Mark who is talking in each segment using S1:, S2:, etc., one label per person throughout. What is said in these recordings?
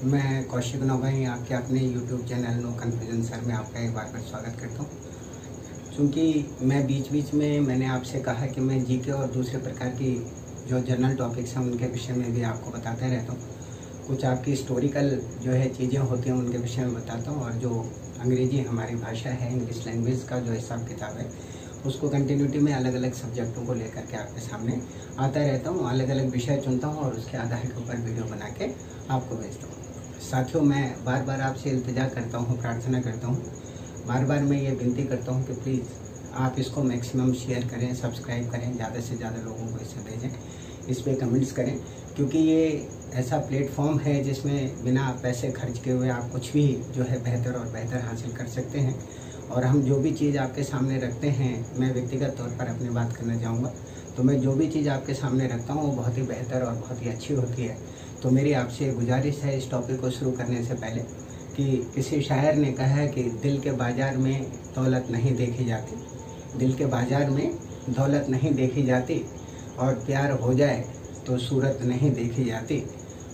S1: मैं कौशिक नौगाई आपके अपने YouTube channel no confusion sir में आपका एक बार फिर स्वागत करता हूँ। क्योंकि मैं बीच बीच में मैंने आपसे कहा कि मैं जीके और दूसरे प्रकार की जो जनरल टॉपिक्स हैं उनके विषय में भी आपको बताते रहता हूँ। कुछ आपकी हिस्टोरिकल जो है चीज़ें होती हैं उनके विषय में बताता हूँ, और जो अंग्रेजी हमारी भाषा है, इंग्लिश लैंग्वेज का जो हिसाब किताब है उसको कंटिन्यूटी में अलग अलग सब्जेक्टों को लेकर के आपके सामने आता रहता हूँ। अलग अलग विषय चुनता हूँ और उसके आधार के ऊपर वीडियो बना के आपको भेजता हूँ। साथियों, मैं बार बार आपसे इल्तिजा करता हूँ, प्रार्थना करता हूँ, बार बार मैं ये विनती करता हूँ कि प्लीज़ आप इसको मैक्सिमम शेयर करें, सब्सक्राइब करें, ज़्यादा से ज़्यादा लोगों को इसे भेजें, इस पर कमेंट्स करें, क्योंकि ये ऐसा प्लेटफॉर्म है जिसमें बिना पैसे खर्च किए हुए आप कुछ भी जो है बेहतर और बेहतर हासिल कर सकते हैं। और हम जो भी चीज़ आपके सामने रखते हैं, मैं व्यक्तिगत तौर पर अपनी बात करना चाहूँगा, तो मैं जो भी चीज़ आपके सामने रखता हूँ वो बहुत ही बेहतर और बहुत ही अच्छी होती है। तो मेरी आपसे गुजारिश है इस टॉपिक को शुरू करने से पहले कि किसी शायर ने कहा है कि दिल के बाज़ार में दौलत नहीं देखी जाती, दिल के बाज़ार में दौलत नहीं देखी जाती, और प्यार हो जाए तो सूरत नहीं देखी जाती,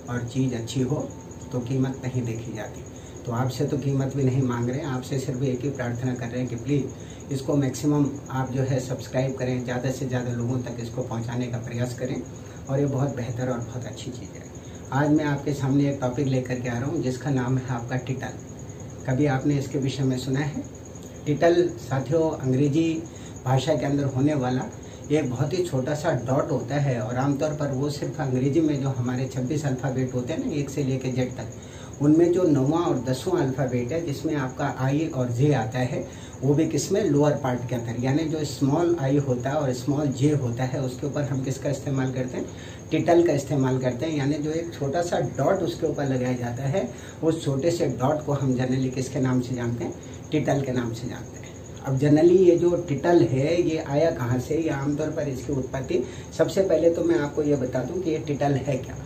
S1: और चीज़ अच्छी हो तो कीमत नहीं देखी जाती। तो आपसे तो कीमत भी नहीं मांग रहे हैं, आपसे सिर्फ एक ही प्रार्थना कर रहे हैं कि प्लीज़ इसको मैक्सिमम आप जो है सब्सक्राइब करें, ज़्यादा से ज़्यादा लोगों तक इसको पहुंचाने का प्रयास करें, और ये बहुत बेहतर और बहुत अच्छी चीज़ है। आज मैं आपके सामने एक टॉपिक लेकर के आ रहा हूँ जिसका नाम है आपका टिटल। कभी आपने इसके विषय में सुना है? टिटल साथियों अंग्रेजी भाषा के अंदर होने वाला एक बहुत ही छोटा सा डॉट होता है, और आमतौर पर वो सिर्फ अंग्रेजी में जो हमारे 26 अल्फ़ाबेट होते हैं ना, 1 से लेकर जेड तक, उनमें जो 9वां और 10वां अल्फ़ाबेट है जिसमें आपका आई और जे आता है, वो भी किसमें? लोअर पार्ट के अंदर, यानी जो स्मॉल आई होता है और स्मॉल जे होता है उसके ऊपर हम किसका इस्तेमाल करते हैं? टिटल का इस्तेमाल करते हैं। यानी जो एक छोटा सा डॉट उसके ऊपर लगाया जाता है, उस छोटे से डॉट को हम जनरली किसके नाम से जानते हैं? टिटल के नाम से जानते हैं। अब जनरली ये जो टिटल है ये आया कहाँ से, या आमतौर पर इसकी उत्पत्ति, सबसे पहले तो मैं आपको ये बता दूं कि ये टिटल है क्या।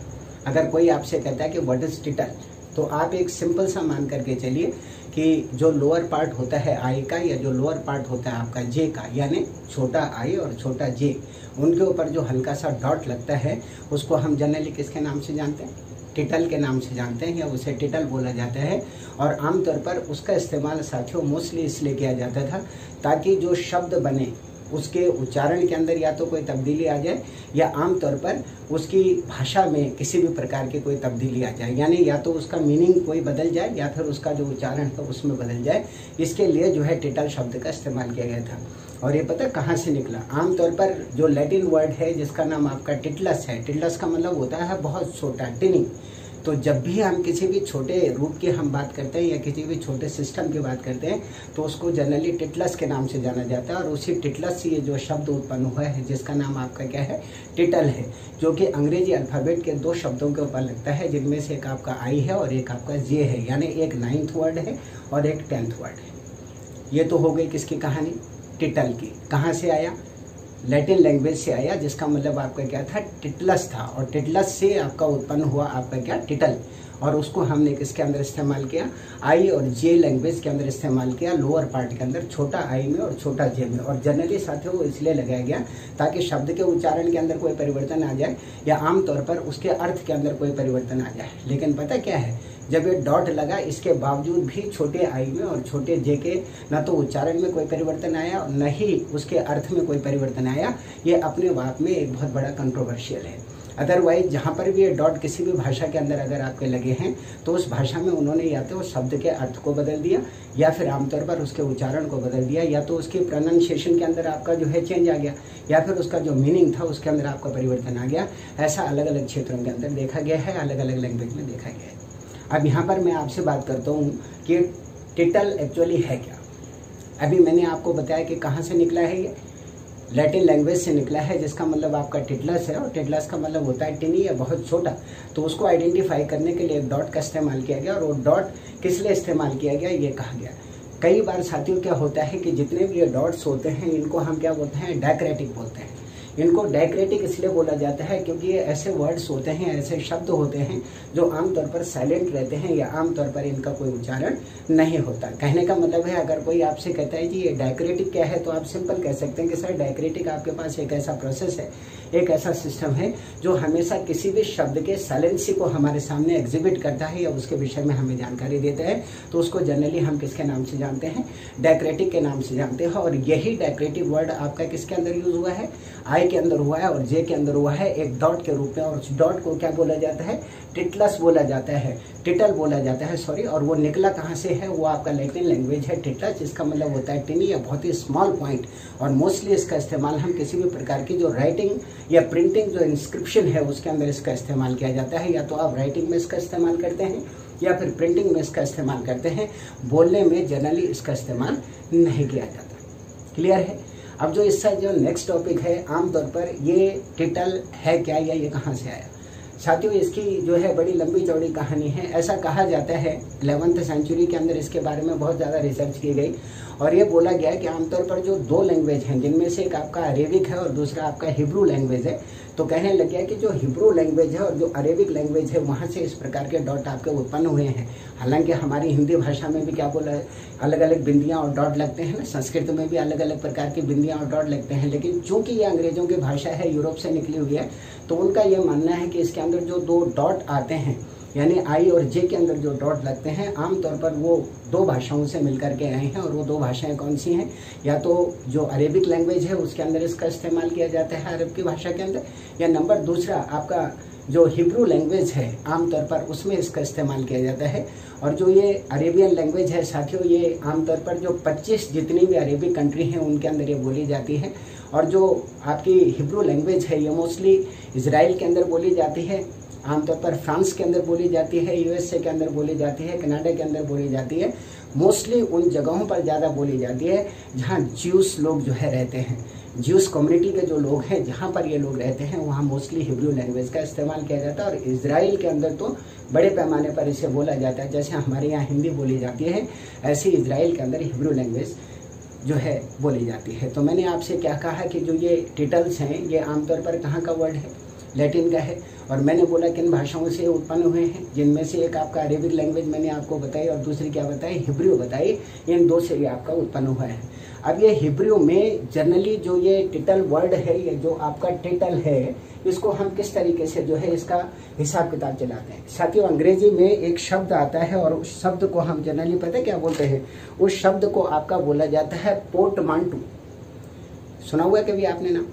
S1: अगर कोई आपसे कहता है कि व्हाट इज टिटल, तो आप एक सिंपल सा मान करके चलिए कि जो लोअर पार्ट होता है आई का, या जो लोअर पार्ट होता है आपका जे का, यानी छोटा आई और छोटा जे, उनके ऊपर जो हल्का सा डॉट लगता है उसको हम जनरली किसके नाम से जानते हैं? टिटल के नाम से जानते हैं, या उसे टिटल बोला जाता है। और आमतौर पर उसका इस्तेमाल साथियों मोस्टली इसलिए किया जाता था ताकि जो शब्द बने उसके उच्चारण के अंदर या तो कोई तब्दीली आ जाए, या आमतौर पर उसकी भाषा में किसी भी प्रकार की कोई तब्दीली आ जाए, यानी या तो उसका मीनिंग कोई बदल जाए या फिर उसका जो उच्चारण है उसमें बदल जाए। इसके लिए जो है टिटल शब्द का इस्तेमाल किया गया था। और ये पता कहाँ से निकला? आमतौर पर जो लैटिन वर्ड है जिसका नाम आपका टिटलस है, टिटलस का मतलब होता है बहुत छोटा, टिनी। तो जब भी हम किसी भी छोटे रूप की हम बात करते हैं या किसी भी छोटे सिस्टम की बात करते हैं तो उसको जनरली टिटलस के नाम से जाना जाता है। और उसी टिटलस से ये जो शब्द उत्पन्न हुआ है जिसका नाम आपका क्या है? टिटल है, जो कि अंग्रेजी अल्फ़ाबेट के 2 शब्दों के ऊपर लगता है, जिनमें से एक आपका आई है और एक आपका जे है, यानी एक 9th वर्ड है और एक 10th वर्ड है। ये तो हो गई किसकी कहानी? टिटल की। कहाँ से आया? लैटिन लैंग्वेज से आया, जिसका मतलब आपका क्या था? टिटलस था, और टिटलस से आपका उत्पन्न हुआ आपका क्या? टिटल। और उसको हमने किसके अंदर इस्तेमाल किया? आई और जे लैंग्वेज के अंदर इस्तेमाल किया, लोअर पार्ट के अंदर, छोटा आई में और छोटा जे में। और जनरली साथियों वो इसलिए लगाया गया ताकि शब्द के उच्चारण के अंदर कोई परिवर्तन आ जाए, या आमतौर पर उसके अर्थ के अंदर कोई परिवर्तन आ जाए। लेकिन पता क्या है, जब ये डॉट लगा इसके बावजूद भी छोटे आई में और छोटे जे के न तो उच्चारण में कोई परिवर्तन आया और न ही उसके अर्थ में कोई परिवर्तन आया। ये अपने आप में एक बहुत बड़ा कंट्रोवर्शियल है। अदरवाइज जहाँ पर भी ये डॉट किसी भी भाषा के अंदर अगर आपके लगे हैं तो उस भाषा में उन्होंने या तो उस शब्द के अर्थ को बदल दिया, या फिर आमतौर पर उसके उच्चारण को बदल दिया, या तो उसकी प्रोनाउंसिएशन के अंदर आपका जो है चेंज आ गया, या फिर उसका जो मीनिंग था उसके अंदर आपका परिवर्तन आ गया। ऐसा अलग अलग क्षेत्रों के अंदर देखा गया है, अलग अलग लैंग्वेज में देखा गया है। अब यहाँ पर मैं आपसे बात करता हूँ कि टिटल एक्चुअली है क्या। अभी मैंने आपको बताया कि कहाँ से निकला है, ये लैटिन लैंग्वेज से निकला है, जिसका मतलब आपका टिटलस है, और टिटलस का मतलब होता है टिनी या बहुत छोटा। तो उसको आइडेंटिफाई करने के लिए एक डॉट का इस्तेमाल किया गया, और वो डॉट किस लिए इस्तेमाल किया गया ये कहा गया। कई बार साथियों क्या होता है कि जितने भी ये डॉट्स होते हैं इनको हम क्या बोलते हैं? डायक्रेटिक बोलते हैं। इनको डायक्रेटिक इसलिए बोला जाता है क्योंकि ये ऐसे वर्ड्स होते हैं, ऐसे शब्द होते हैं जो आमतौर पर साइलेंट रहते हैं या आमतौर पर इनका कोई उच्चारण नहीं होता। कहने का मतलब है, अगर कोई आपसे कहता है जी ये डायक्रेटिक क्या है, तो आप सिंपल कह सकते हैं कि सर डायक्रेटिक आपके पास एक ऐसा प्रोसेस है, एक ऐसा सिस्टम है जो हमेशा किसी भी शब्द के साइलेंसी को हमारे सामने एग्जिबिट करता है या उसके विषय में हमें जानकारी देता है। तो उसको जनरली हम किसके नाम से जानते हैं, डायक्रेटिक के नाम से जानते हैं। और यही डायक्रेटिक वर्ड आपका किसके अंदर यूज हुआ है, आई के अंदर हुआ है और जे के अंदर हुआ है एक डॉट के रूप में। और उस डॉट को क्या बोला जाता है, टिटलस बोला जाता है, टिटल बोला जाता है सॉरी। और वो निकला कहाँ से है, वो आपका लैटिन लैंग्वेज है टिटलस, जिसका मतलब होता है टिनी या बहुत ही स्मॉल पॉइंट। और मोस्टली इसका इस्तेमाल हम किसी भी प्रकार की जो राइटिंग या प्रिंटिंग जो इंस्क्रिप्शन है उसके अंदर इसका इस्तेमाल किया जाता है। या तो आप राइटिंग में इसका इस्तेमाल करते हैं या फिर प्रिंटिंग में इसका इस्तेमाल करते हैं, बोलने में जनरली इसका इस्तेमाल नहीं किया जाता। क्लियर है। अब जो इसका जो नेक्स्ट टॉपिक है, आमतौर पर ये टिटल है क्या या ये कहाँ से आया। साथियों इसकी जो है बड़ी लंबी चौड़ी कहानी है। ऐसा कहा जाता है 11वीं सेंचुरी के अंदर इसके बारे में बहुत ज़्यादा रिसर्च की गई और ये बोला गया कि आमतौर पर जो दो लैंग्वेज हैं, जिनमें से एक आपका अरेबिक है और दूसरा आपका हिब्रू लैंग्वेज है, तो कहने लग गया कि जो हिब्रू लैंग्वेज है और जो अरेबिक लैंग्वेज है वहाँ से इस प्रकार के डॉट आपके उत्पन्न हुए हैं। हालांकि हमारी हिंदी भाषा में भी क्या बोला है, अलग अलग बिंदियाँ और डॉट लगते हैं ना, संस्कृत में भी अलग अलग प्रकार की बिंदियाँ और डॉट लगते हैं। लेकिन चूंकि ये अंग्रेजों की भाषा है, यूरोप से निकली हुई है, तो उनका ये मानना है कि इसके अंदर जो दो डॉट आते हैं, यानी आई और जे के अंदर जो डॉट लगते हैं, आमतौर पर वो दो भाषाओं से मिलकर के आए हैं। और वो दो भाषाएं कौन सी हैं, या तो जो अरेबिक लैंग्वेज है उसके अंदर इसका इस्तेमाल किया जाता है अरब की भाषा के अंदर, या नंबर दूसरा आपका जो हिब्रू लैंग्वेज है आमतौर पर उसमें इसका इस्तेमाल किया जाता है। और जो ये अरेबियन लैंग्वेज है साथियों, ये आमतौर पर जो 25 जितनी भी अरेबिक कंट्री हैं उनके अंदर ये बोली जाती है। और जो आपकी हिब्रू लैंग्वेज है ये मोस्टली इजराइल के अंदर बोली जाती है, आमतौर पर फ्रांस के अंदर बोली जाती है, यूएसए के अंदर बोली जाती है, कनाडा के अंदर बोली जाती है। मोस्टली उन जगहों पर ज़्यादा बोली जाती है जहाँ ज्यूस लोग जो है रहते हैं, ज्यूस कम्युनिटी के जो लोग हैं जहाँ पर ये लोग रहते हैं वहाँ मोस्टली हिब्रू लैंग्वेज का इस्तेमाल किया जाता है। और इजराइल के अंदर तो बड़े पैमाने पर इसे बोला जाता है, जैसे हमारे यहाँ हिंदी बोली जाती है ऐसे इजराइल के अंदर हिब्रू लैंग्वेज जो है बोली जाती है। तो मैंने आपसे क्या कहा कि जो ये टिटल्स हैं ये आमतौर पर कहाँ का वर्ड है, लैटिन का है। और मैंने बोला किन भाषाओं से उत्पन्न हुए हैं, जिनमें से एक आपका अरेबिक लैंग्वेज मैंने आपको बताई और दूसरी क्या बताई, हिब्रू बताई। इन दो से ये आपका उत्पन्न हुआ है। अब ये हिब्रू में जनरली जो ये टिटल वर्ड है, ये जो आपका टिटल है, इसको हम किस तरीके से जो है इसका हिसाब किताब चलाते हैं। साथियों अंग्रेजी में एक शब्द आता है और उस शब्द को हम जनरली पता है क्या बोलते हैं, उस शब्द को आपका बोला जाता है पोर्टमांटू। सुना हुआ कभी आपने ना,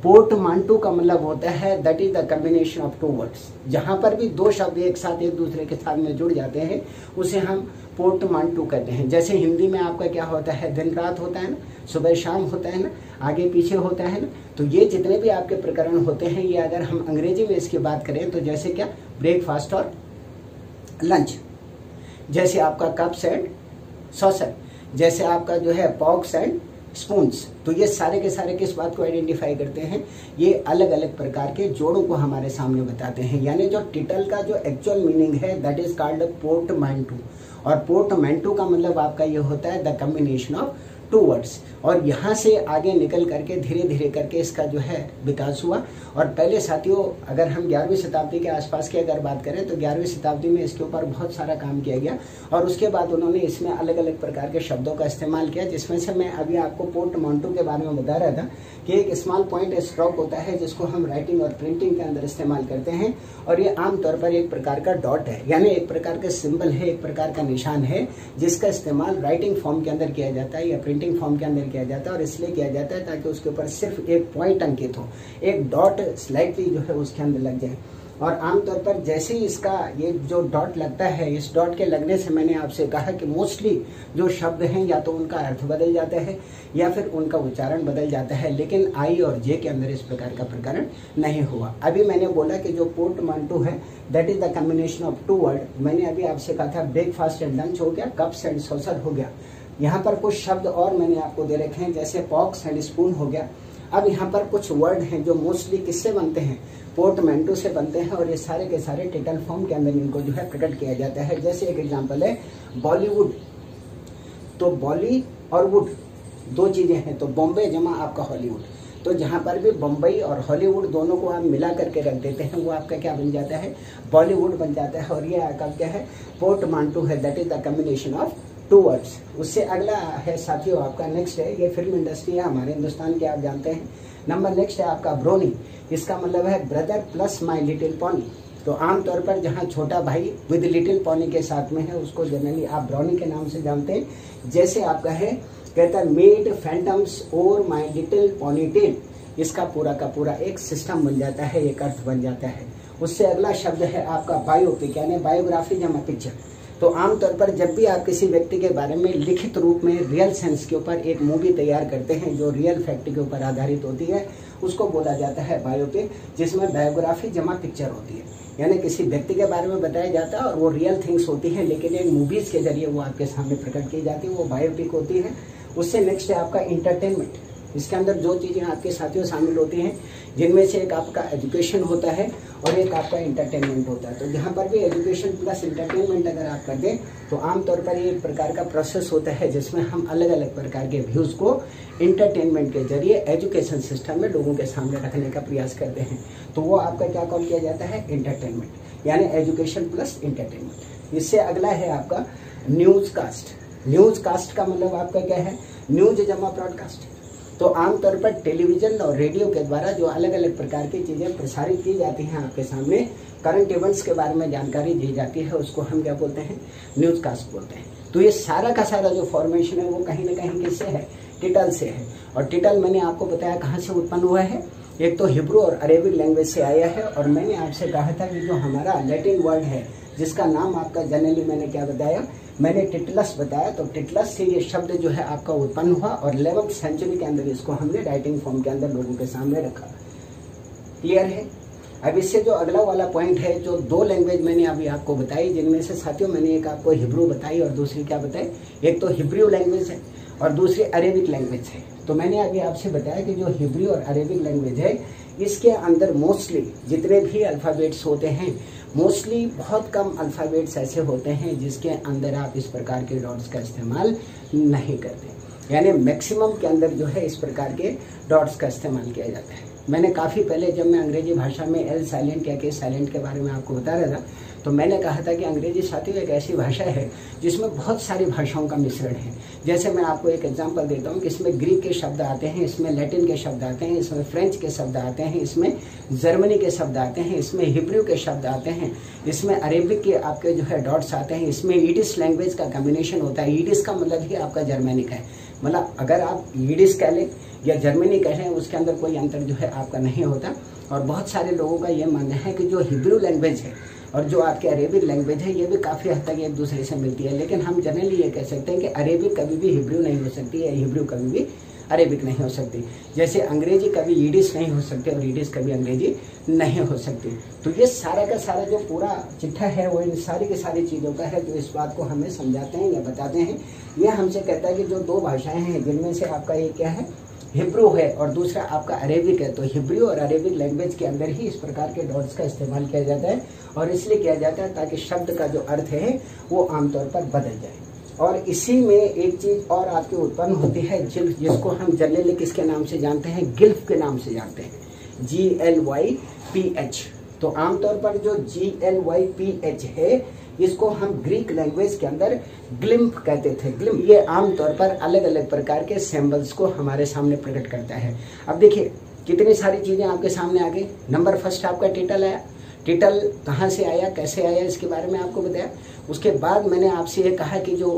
S1: पोर्टमांटू का मतलब होता है that is the combination of two words. जहां पर भी दो शब्द एक साथ एक दूसरे के साथ में जुड़ जाते हैं उसे हम पोर्टमांटू कहते हैं। जैसे हिंदी में आपका क्या होता है, दिन रात होता है ना, सुबह शाम होता है ना, आगे पीछे होता है ना। तो ये जितने भी आपके प्रकरण होते हैं ये अगर हम अंग्रेजी में इसकी बात करें तो जैसे क्या, ब्रेकफास्ट और लंच, जैसे आपका कप्स एंड सॉसर, जैसे आपका जो है पॉक्स एंड स्पून्स। तो ये सारे के सारे किस बात को आइडेंटिफाई करते हैं, ये अलग अलग प्रकार के जोड़ों को हमारे सामने बताते हैं। यानी जो टिटल का जो एक्चुअल मीनिंग है दैट इज कॉल्ड पोर्टमांटू। और पोर्टमांटू का मतलब आपका ये होता है the combination of two words. और यहाँ से आगे निकल करके धीरे धीरे करके इसका जो है विकास हुआ। और पहले साथियों अगर हम 11वीं शताब्दी के आसपास की अगर बात करें तो 11वीं शताब्दी में इसके ऊपर बहुत सारा काम किया गया और उसके बाद उन्होंने इसमें अलग अलग प्रकार के शब्दों का इस्तेमाल किया, जिसमें से मैं अभी आपको पोर्टमांटू के बारे में बता रहा था कि एक स्मॉल पॉइंट स्ट्रोक होता है जिसको हम राइटिंग और प्रिंटिंग के अंदर इस्तेमाल करते हैं। और ये आमतौर पर एक प्रकार का डॉट है, यानी एक प्रकार का सिंबल है, एक प्रकार का निशान है जिसका इस्तेमाल राइटिंग फॉर्म के अंदर किया जाता है या प्रिंटिंग फॉर्म के अंदर किया जाता है। और इसलिए किया जाता है ताकि उसके ऊपर सिर्फ एक पॉइंट अंकित हो, एक डॉट स्लाइटली जो है उसके अंदर लग जाए। और आमतौर पर जैसे ही इसका ये जो डॉट लगता है, इस डॉट के लगने से मैंने आपसे कहा कि मोस्टली जो शब्द हैं या तो उनका अर्थ बदल जाता है या फिर उनका उच्चारण बदल जाता है, लेकिन आई और जे के अंदर इस प्रकार का प्रकरण नहीं हुआ। अभी मैंने बोला कि जो पोर्टमांटू है that is the combination of two word. मैंने अभी आपसे कहा था ब्रेकफास्ट एंड लंच हो गया, कप्स एंड सॉसर हो गया। यहाँ पर कुछ शब्द और मैंने आपको दे रखे हैं जैसे पॉक्स एंड स्पून हो गया। अब यहाँ पर कुछ वर्ड हैं जो मोस्टली किससे बनते हैं, पोर्टमांटू से बनते हैं और ये सारे के सारे टिटल फॉर्म के अंदर इनको जो है प्रकट किया जाता है। जैसे एक एग्जांपल है बॉलीवुड, तो बॉली और वुड दो चीजें हैं, तो बॉम्बे जमा आपका हॉलीवुड। तो जहाँ पर भी बम्बई और हॉलीवुड दोनों को आप मिला करके रख देते हैं, वो आपका क्या बन जाता है, बॉलीवुड बन जाता है। और ये आपका क्या है, पोर्टमांटू है, that is the combination of 2 words. उससे अगला है साथियों आपका नेक्स्ट है, ये फिल्म इंडस्ट्री है हमारे हिंदुस्तान के, आप जानते हैं। नंबर नेक्स्ट है आपका ब्रोनी, इसका मतलब है brother plus my little pony. तो आमतौर पर जहाँ छोटा भाई विद लिटिल पॉनी के साथ में है उसको जनरली आप ब्रोनी के नाम से जानते हैं। जैसे आपका है, कहता है मेड फैंटम्स और माई लिटिल पॉनी टेल, इसका पूरा का पूरा एक सिस्टम बन जाता है, एक अर्थ बन जाता है। उससे अगला शब्द है आपका बायोपिक, यानी बायोग्राफी जमा पिक्चर। तो आमतौर पर जब भी आप किसी व्यक्ति के बारे में लिखित रूप में रियल सेंस के ऊपर एक मूवी तैयार करते हैं जो रियल फैक्ट के ऊपर आधारित होती है, उसको बोला जाता है बायोपिक, जिसमें बायोग्राफी जमा पिक्चर होती है। यानी किसी व्यक्ति के बारे में बताया जाता है और वो रियल थिंग्स होती हैं, लेकिन एक मूवीज के जरिए वो आपके सामने प्रकट की जाती है, वो बायोपिक होती है। उससे नेक्स्ट है आपका इंटरटेनमेंट। इसके अंदर जो चीज़ें आपके साथियों शामिल होती हैं, जिनमें से एक आपका एजुकेशन होता है और एक आपका इंटरटेनमेंट होता है। तो जहाँ पर भी एजुकेशन प्लस इंटरटेनमेंट अगर आप कर दें तो आमतौर पर ये एक प्रकार का प्रोसेस होता है जिसमें हम अलग अलग प्रकार के व्यूज़ को इंटरटेनमेंट के जरिए एजुकेशन सिस्टम में लोगों के सामने रखने का प्रयास करते हैं। तो वो आपका क्या कॉल किया जाता है, इंटरटेनमेंट, यानी एजुकेशन प्लस इंटरटेनमेंट। इससे अगला है आपका न्यूज़ कास्ट। न्यूज़ कास्ट का मतलब आपका क्या है, न्यूज जमा ब्रॉडकास्ट। तो आमतौर पर टेलीविजन और रेडियो के द्वारा जो अलग अलग प्रकार की चीज़ें प्रसारित की जाती हैं आपके सामने, करंट इवेंट्स के बारे में जानकारी दी जाती है, उसको हम क्या बोलते हैं, न्यूज़ कास्ट बोलते हैं। तो ये सारा का सारा जो फॉर्मेशन है वो कहीं ना कहीं किससे है, टिटल से है। और टिटल मैंने आपको बताया कहाँ से उत्पन्न हुआ है, एक तो हिब्रू और अरेबिक लैंग्वेज से आया है। और मैंने आपसे कहा था कि जो हमारा लैटिन वर्ड है जिसका नाम आपका जनरली मैंने क्या बताया, मैंने टिटलस बताया। तो टिटलस से ये शब्द जो है आपका उत्पन्न हुआ और 11वीं सेंचुरी के अंदर इसको हमने राइटिंग फॉर्म के अंदर लोगों के सामने रखा। क्लियर है। अब इससे जो अगला वाला पॉइंट है, जो 2 लैंग्वेज मैंने अभी आपको बताई, जिनमें से साथियों मैंने एक आपको हिब्रू बताई और दूसरी क्या बताई, एक तो हिब्रू लैंग्वेज है और दूसरी अरेबिक लैंग्वेज है। तो मैंने अभी आपसे बताया कि जो हिब्रू और अरेबिक लैंग्वेज है इसके अंदर मोस्टली जितने भी अल्फ़ाबेट्स होते हैं, मोस्टली बहुत कम अल्फ़ाबेट्स ऐसे होते हैं जिसके अंदर आप इस प्रकार के डॉट्स का इस्तेमाल नहीं करते। यानी मैक्सिमम के अंदर जो है इस प्रकार के डॉट्स का इस्तेमाल किया जाता है। मैंने काफ़ी पहले जब मैं अंग्रेजी भाषा में एल साइलेंट या के साइलेंट के बारे में आपको बता रहा था, तो मैंने कहा था कि अंग्रेजी साथियों एक ऐसी भाषा है जिसमें बहुत सारी भाषाओं का मिश्रण है। जैसे मैं आपको एक एग्जांपल देता हूँ कि इसमें ग्रीक के शब्द आते हैं, इसमें लैटिन के शब्द आते हैं, इसमें फ्रेंच के शब्द आते हैं, इसमें जर्मनी के शब्द आते हैं, इसमें हिब्रू के शब्द आते हैं, इसमें अरेबिक के आपके जो है डॉट्स आते हैं, इसमें ईडिश लैंग्वेज का कम्बिनेशन होता है। ईडिश का मतलब ही आपका जर्मनिक है, मतलब अगर आप ईडिश कह लें या जर्मनी कह लें उसके अंदर कोई अंतर जो है आपका नहीं होता। और बहुत सारे लोगों का ये मानना है कि जो हिब्रू लैंग्वेज है और जो आपके अरेबिक लैंग्वेज है ये भी काफ़ी हद तक एक दूसरे से मिलती है। लेकिन हम जनरली ये कह सकते हैं कि अरेबिक कभी भी हिब्रू नहीं हो सकती है, हिब्रू कभी भी अरेबिक नहीं हो सकती। जैसे अंग्रेजी कभी ईडिश नहीं हो सकती और ईडिश कभी अंग्रेजी नहीं हो सकती। तो ये सारा का सारा जो पूरा चिट्ठा है वो इन सारी की सारी चीज़ों का है जो इस बात को हमें समझाते हैं या बताते हैं। ये हमसे कहता है कि जो 2 भाषाएँ हैं जिनमें से आपका ये क्या है, हिब्रू है और दूसरा आपका अरेबिक है। तो हिब्रू और अरेबिक लैंग्वेज के अंदर ही इस प्रकार के डॉट्स का इस्तेमाल किया जाता है और इसलिए किया जाता है ताकि शब्द का जो अर्थ है वो आमतौर पर बदल जाए। और इसी में एक चीज़ और आपकी उत्पन्न होती है जिसको हम जनरली किसके नाम से जानते हैं, गिल्फ के नाम से जानते हैं, GLYPH। तो आमतौर पर जो GLYPH है इसको हम ग्रीक लैंग्वेज के अंदर ग्लिम्फ कहते थे। ग्लिम्फ ये आमतौर पर अलग अलग प्रकार के सिंबल्स को हमारे सामने प्रकट करता है। अब देखिए कितनी सारी चीज़ें आपके सामने आ गई। नंबर फर्स्ट आपका टिटल आया, टिटल कहाँ से आया, कैसे आया, इसके बारे में आपको बताया। उसके बाद मैंने आपसे ये कहा कि जो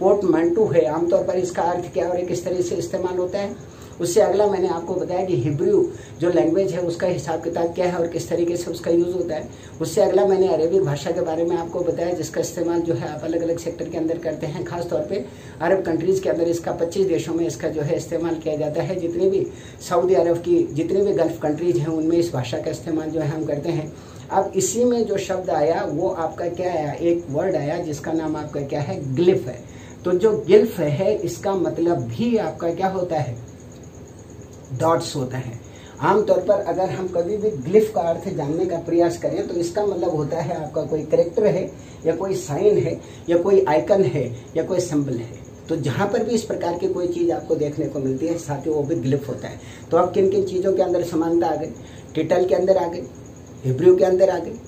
S1: पोर्टमांटू है आमतौर पर इसका अर्थ क्या और किस तरह से इस्तेमाल होता है। उससे अगला मैंने आपको बताया कि हिब्रू जो लैंग्वेज है उसका हिसाब किताब क्या है और किस तरीके से उसका यूज़ होता है। उससे अगला मैंने अरेबिक भाषा के बारे में आपको बताया जिसका इस्तेमाल जो है आप अलग अलग सेक्टर के अंदर करते हैं। खास तौर पे अरब कंट्रीज़ के अंदर इसका 25 देशों में इसका जो है इस्तेमाल किया जाता है। जितनी भी सऊदी अरब की जितनी भी गल्फ़ कंट्रीज़ हैं उनमें इस भाषा का इस्तेमाल जो है हम करते हैं। अब इसी में जो शब्द आया वो आपका क्या आया, एक वर्ड आया जिसका नाम आपका क्या है, ग्लिफ है। तो जो गिल्फ है इसका मतलब भी आपका क्या होता है, डॉट्स होता है। आमतौर पर अगर हम कभी भी ग्लिफ का अर्थ जानने का प्रयास करें तो इसका मतलब होता है आपका कोई कैरेक्टर है या कोई साइन है या कोई आइकन है या कोई सिंबल है। तो जहाँ पर भी इस प्रकार की कोई चीज़ आपको देखने को मिलती है साथियों, वो भी ग्लिफ होता है। तो अब किन किन चीज़ों के अंदर समानता आ गई? टिटल के अंदर आ गई, हिब्रू के अंदर आ गई,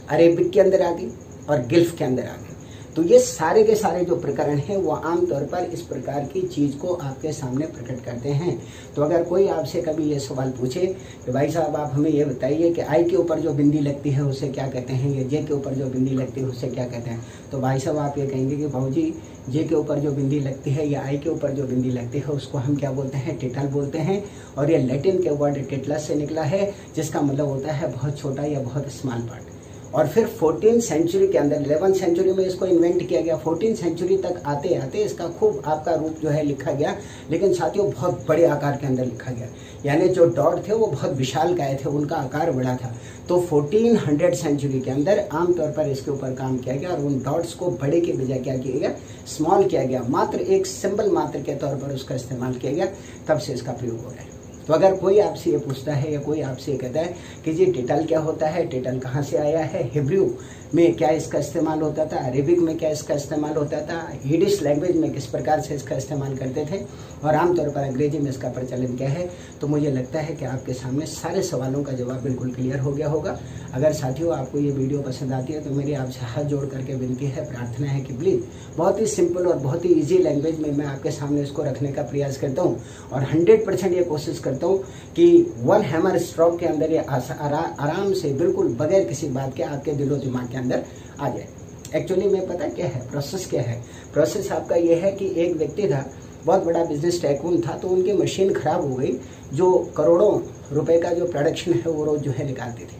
S1: अरेबिक के अंदर आ गई और गिल्फ के अंदर आ गई। तो ये सारे के सारे जो प्रकरण हैं वो आमतौर पर इस प्रकार की चीज़ को आपके सामने प्रकट करते हैं। तो अगर कोई आपसे कभी ये सवाल पूछे कि भाई साहब आप हमें ये बताइए कि आई के ऊपर जो बिंदी लगती है उसे क्या कहते हैं, या जे के ऊपर जो बिंदी लगती है उसे क्या कहते हैं, तो भाई साहब आप ये कहेंगे कि भाऊजी जे के ऊपर जो बिंदी लगती है या आई के ऊपर जो बिंदी लगती है उसको हम क्या बोलते हैं? टिटल बोलते हैं। और ये लैटिन के वर्ड टिटलस से निकला है, जिसका मतलब होता है बहुत छोटा या बहुत स्मॉल पार्ट। और फिर 14th सेंचुरी के अंदर, 11th सेंचुरी में इसको इन्वेंट किया गया। 14th सेंचुरी तक आते आते इसका खूब आपका रूप जो है लिखा गया, लेकिन साथियों बहुत बड़े आकार के अंदर लिखा गया, यानी जो डॉट थे वो बहुत विशालकाय थे, उनका आकार बड़ा था। तो 1400 सेंचुरी के अंदर आमतौर पर इसके ऊपर काम किया गया और उन डॉट्स को बड़े के बजाय क्या किया गया? स्मॉल किया गया, मात्र एक सिंबल मात्र के तौर पर उसका इस्तेमाल किया गया, तब से इसका प्रयोग हो रहा है। तो अगर कोई आपसे ये पूछता है या कोई आपसे कहता है कि जी टिटल क्या होता है, टिटल कहाँ से आया है, हिब्रू में क्या इसका इस्तेमाल होता था, अरेबिक में क्या इसका इस्तेमाल होता था, यिडिश लैंग्वेज में किस प्रकार से इसका इस्तेमाल करते थे और आमतौर पर अंग्रेजी में इसका प्रचलन क्या है, तो मुझे लगता है कि आपके सामने सारे सवालों का जवाब बिल्कुल क्लियर हो गया होगा। अगर साथियों आपको ये वीडियो पसंद आती है तो मेरी आपसे हाथ जोड़ करके विनती है, प्रार्थना है कि प्लीज़ बहुत ही सिंपल और बहुत ही ईजी लैंग्वेज में मैं आपके सामने इसको रखने का प्रयास करता हूँ और 100% ये कोशिश करता हूँ कि वन हैमर स्ट्रोक के अंदर ये आराम से बिल्कुल बगैर किसी बात के आपके दिलो दिमाग के अंदर आ जाए। एक्चुअली में पता क्या है प्रोसेस, क्या है प्रोसेस आपका ये है कि एक व्यक्ति था, बहुत बड़ा बिजनेस टाइकून था, तो उनकी मशीन खराब हो गई जो करोड़ों रुपए का जो प्रोडक्शन है वो रोज जो है निकालती थी।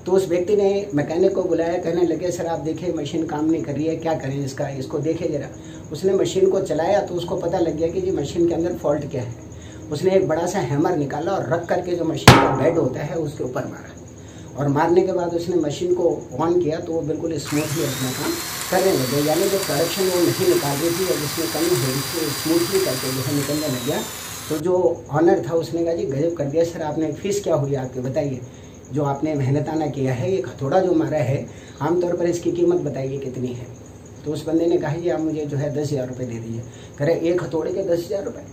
S1: तो उस व्यक्ति ने मैकेनिक को बुलाया, कहने लगे सर आप देखिए मशीन काम नहीं कर रही है, क्या करें इसको देखिए जरा। उसने मशीन को चलाया तो उसको पता लग गया कि जी मशीन के अंदर फॉल्ट क्या है। उसने एक बड़ा सा हैमर निकाला और रख करके जो मशीन का बेड होता है उसके ऊपर मारा, और मारने के बाद उसने मशीन को ऑन किया तो वो बिल्कुल स्मूथली अपना काम करने लगे, यानी जो प्रोडक्शन वो नहीं निकाल रही थी और जिसमें कमी हुई थी स्मूथली करके जो है निकलने लग गया। तो जो ऑनर था उसने कहा जी गजब कर दिया सर, आपने फीस क्या हुई आपके बताइए, जो आपने मेहनताना किया है, एक हथौड़ा जो मारा है आमतौर पर इसकी कीमत बताइए कितनी है। तो उस बंदे ने कहा जी आप मुझे जो है 10,000 रुपये दे दीजिए। कह रहे एक हथौड़े के 10,000 रुपये।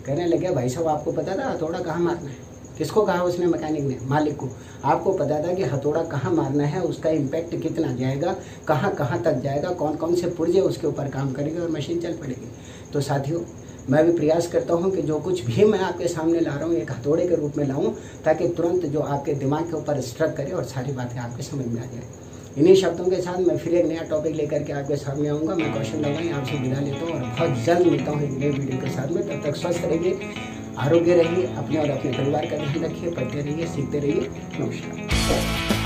S1: कहने लगे भाई साहब आपको पता था हथौड़ा कहाँ मारना है? किसको कहा उसने? मैकेनिक ने, मालिक को। आपको पता था कि हथौड़ा कहाँ मारना है, उसका इम्पैक्ट कितना जाएगा, कहाँ कहाँ तक जाएगा, कौन कौन से पुर्जे उसके ऊपर काम करेंगे और मशीन चल पड़ेगी। तो साथियों मैं भी प्रयास करता हूँ कि जो कुछ भी मैं आपके सामने ला रहा हूँ एक हथौड़े के रूप में लाऊं, ताकि तुरंत जो आपके दिमाग के ऊपर स्ट्रक करे और सारी बातें आपके समझ में आ जाए। इन्हीं शब्दों के साथ मैं फिर एक नया टॉपिक लेकर के आपके सामने आऊँगा। मैं कौशल दवाई आपसे विदा लेता हूँ और बहुत जल्द मिलता हूँ एक नए वीडियो के साथ में। तब तक स्वस्थ रहिए, आरोग्य रहिए, अपने और अपने परिवार का ध्यान रखिए, पढ़ते रहिए, सीखते रहिए। नमस्कार।